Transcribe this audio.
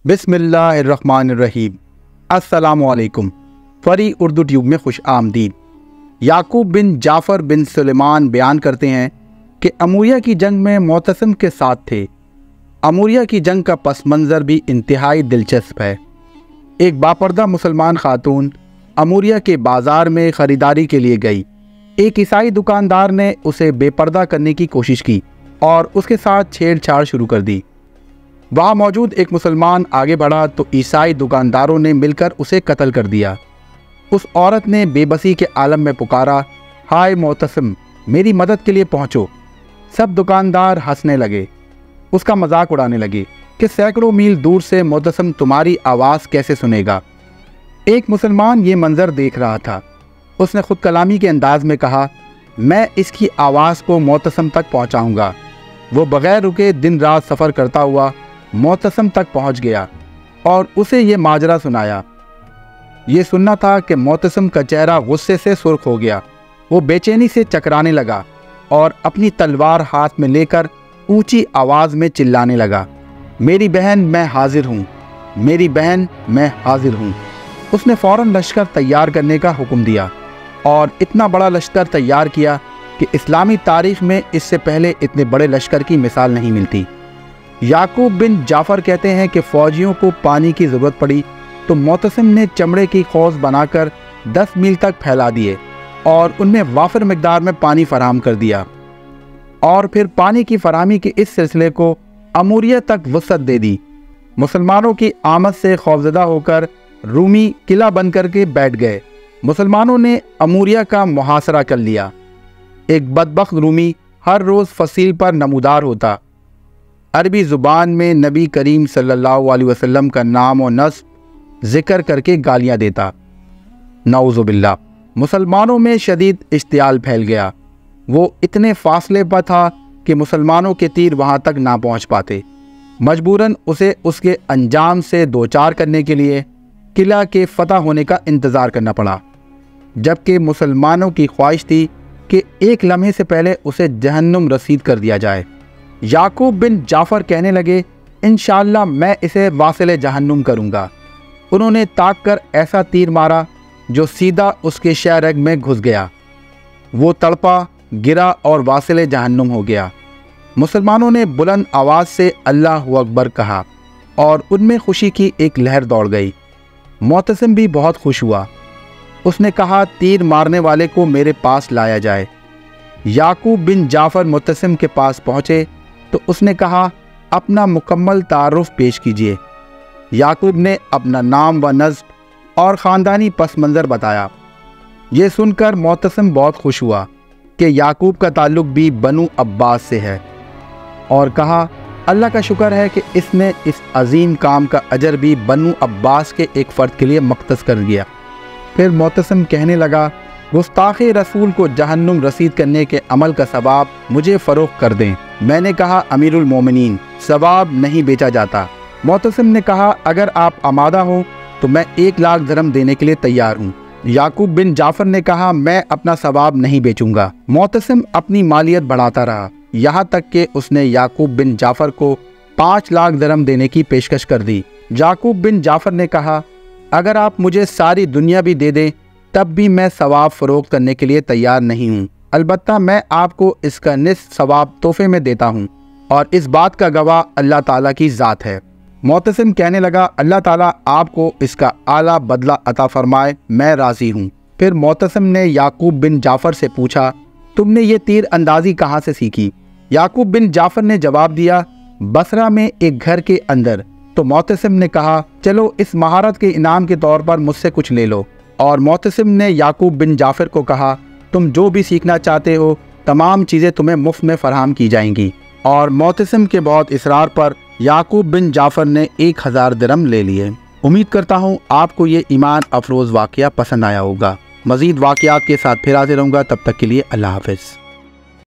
बिस्मिल्लाहिर्रहमानिर्रहीम। अस्सलामुअलैकुम। फरी उर्दू ट्यूब में खुश आमदीद। याकूब बिन जाफ़र बिन सुलेमान बयान करते हैं कि अमूरिया की जंग में मोतसम के साथ थे। अमूरिया की जंग का पस मंज़र भी इंतहाई दिलचस्प है। एक बापर्दा मुसलमान खातून अमूरिया के बाज़ार में ख़रीदारी के लिए गई। एक ईसाई दुकानदार ने उसे बेपर्दा करने की कोशिश की और उसके साथ छेड़छाड़ शुरू कर दी। वहाँ मौजूद एक मुसलमान आगे बढ़ा तो ईसाई दुकानदारों ने मिलकर उसे कत्ल कर दिया। उस औरत ने बेबसी के आलम में पुकारा, हाय मोतसम, मेरी मदद के लिए पहुँचो। सब दुकानदार हंसने लगे, उसका मजाक उड़ाने लगे कि सैकड़ों मील दूर से मोतसम तुम्हारी आवाज़ कैसे सुनेगा। एक मुसलमान ये मंज़र देख रहा था। उसने खुद कलामी के अंदाज में कहा, मैं इसकी आवाज़ को मोतसम तक पहुँचाऊँगा। वो बग़ैर रुके दिन रात सफ़र करता हुआ मोतसम तक पहुँच गया और उसे ये माजरा सुनाया। ये सुनना था कि मोतसम का चेहरा गुस्से से सुर्ख हो गया। वो बेचैनी से चकराने लगा और अपनी तलवार हाथ में लेकर ऊंची आवाज़ में चिल्लाने लगा, मेरी बहन मैं हाजिर हूँ, मेरी बहन मैं हाजिर हूँ। उसने फ़ौरन लश्कर तैयार करने का हुक्म दिया और इतना बड़ा लश्कर तैयार किया कि इस्लामी तारीख़ में इससे पहले इतने बड़े लश्कर की मिसाल नहीं मिलती। याकूब बिन जाफ़र कहते हैं कि फ़ौजियों को पानी की ज़रूरत पड़ी तो मोतसम ने चमड़े की खौस बनाकर 10 मील तक फैला दिए और उनमें वाफिर मिक़दार में पानी फराहम कर दिया और फिर पानी की फराहमी के इस सिलसिले को अमूरिया तक वसअत दे दी। मुसलमानों की आमद से खौफज़दा होकर रूमी किला बंद करके बैठ गए। मुसलमानों ने अमूरिया का मुहासरा कर लिया। एक बदबख्त रूमी हर रोज़ फसील पर नमूदार होता। अरबी ज़ुबान में नबी करीम सल्लल्लाहु अलैहि वसल्लम का नाम और नस्ब ज़िक्र करके गालियाँ देता। नऊज़ुबिल्लाह। मुसलमानों में शदीद इश्तियाल फैल गया। वो इतने फासले पर था कि मुसलमानों के तीर वहाँ तक ना पहुँच पाते। मजबूरन उसे उसके अंजाम से दो चार करने के लिए किला के फ़तह होने का इंतज़ार करना पड़ा, जबकि मुसलमानों की ख्वाहिश थी कि एक लम्हे से पहले उसे जहन्नुम रसीद कर दिया जाए। याकूब बिन जाफ़र कहने लगे, इंशाअल्लाह मैं इसे वासिल जहन्नुम करूँगा। उन्होंने ताक कर ऐसा तीर मारा जो सीधा उसके शहरग में घुस गया। वो तड़पा, गिरा और वासिल जहन्नुम हो गया। मुसलमानों ने बुलंद आवाज़ से अल्लाहु अकबर कहा और उनमें खुशी की एक लहर दौड़ गई। मोतसम भी बहुत खुश हुआ। उसने कहा, तीर मारने वाले को मेरे पास लाया जाए। याकूब बिन जाफ़र मोतसम के पास पहुँचे तो उसने कहा, अपना मुकम्मल तारुफ पेश कीजिए। याकूब ने अपना नाम व नस्ब और ख़ानदानी पस मंज़र बताया। ये सुनकर मोतसम बहुत खुश हुआ कि याकूब का ताल्लुक़ भी बनु अब्बास से है और कहा, अल्लाह का शुक्र है कि इसने इस अजीम काम का अजर भी बनु अब्बास के एक फ़र्द के लिए मख्तस कर दिया। फिर मोतसम कहने लगा, गुस्ताख़ी रसूल को जहन्नुम रसीद करने के अमल का सवाब मुझे फ़रोख्त कर दें। मैंने कहा, अमीरुल मोमिनीन, सवाब नहीं बेचा जाता। मोतसम ने कहा, अगर आप आमादा हो तो मैं 1 लाख दरम देने के लिए तैयार हूँ। याकूब बिन जाफ़र ने कहा, मैं अपना सवाब नहीं बेचूंगा। मोतसम अपनी मालियत बढ़ाता रहा, यहाँ तक कि उसने याकूब बिन जाफ़र को 5 लाख दरम देने की पेशकश कर दी। याकूब बिन जाफ़र ने कहा, अगर आप मुझे सारी दुनिया भी दे दें तब भी मैं सवाब फ़रोख्त करने के लिए तैयार नहीं हूँ। अलबत्ता मैं आपको इसका निस्फ सवाब तोहफे में देता हूँ और इस बात का गवाह अल्लाह ताला की ज़ात है। मोतसम कहने लगा, अल्लाह ताला आपको इसका आला बदला अता फरमाए, मैं राज़ी हूँ। फिर मोतसम ने याकूब बिन जाफ़र से पूछा, तुमने ये तीर अंदाज़ी कहाँ से सीखी? याकूब बिन जाफ़र ने जवाब दिया, बसरा में एक घर के अंदर। तो मोतसम ने कहा, चलो इस महारत के इनाम के तौर पर मुझसे कुछ ले लो। और मोतसम ने याकूब बिन जाफ़र को कहा, तुम जो भी सीखना चाहते हो तमाम चीज़ें तुम्हें मुफ्त में फ़राहम की जाएंगी। और मोतसम के बहुत इसरार पर याकूब बिन जाफ़र ने 1000 दिरहम ले लिए। उम्मीद करता हूँ आपको ये ईमान अफरोज़ वाक़या पसंद आया होगा। मज़ीद वाक़यात के साथ फिर हाज़िर रहूँगा, तब तक के लिए अल्लाह हाफ़िज़।